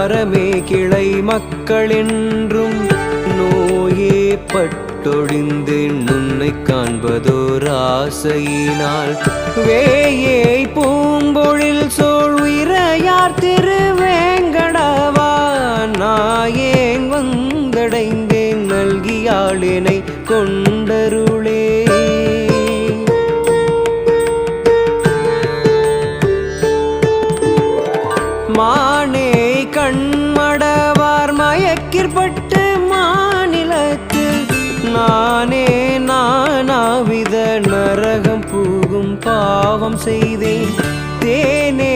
அறமே கிளை மக்களென்றும் நோயே பட்டொழிந்தேன் உன்னை காண்பதோர் ஆசையினால் வேயை பூம்பொழில் சோழ் விரையார் திருவேங்கடவா நாயேன் வந்தடைந்தேன் நல்கியாளினை கொண்டருளே. மானே கண்மடவார் மயக்கிற்பட்டு மாநிலத்து நானே நானாவித நரகம் பூகும் பாவம் செய்தேன் தேனே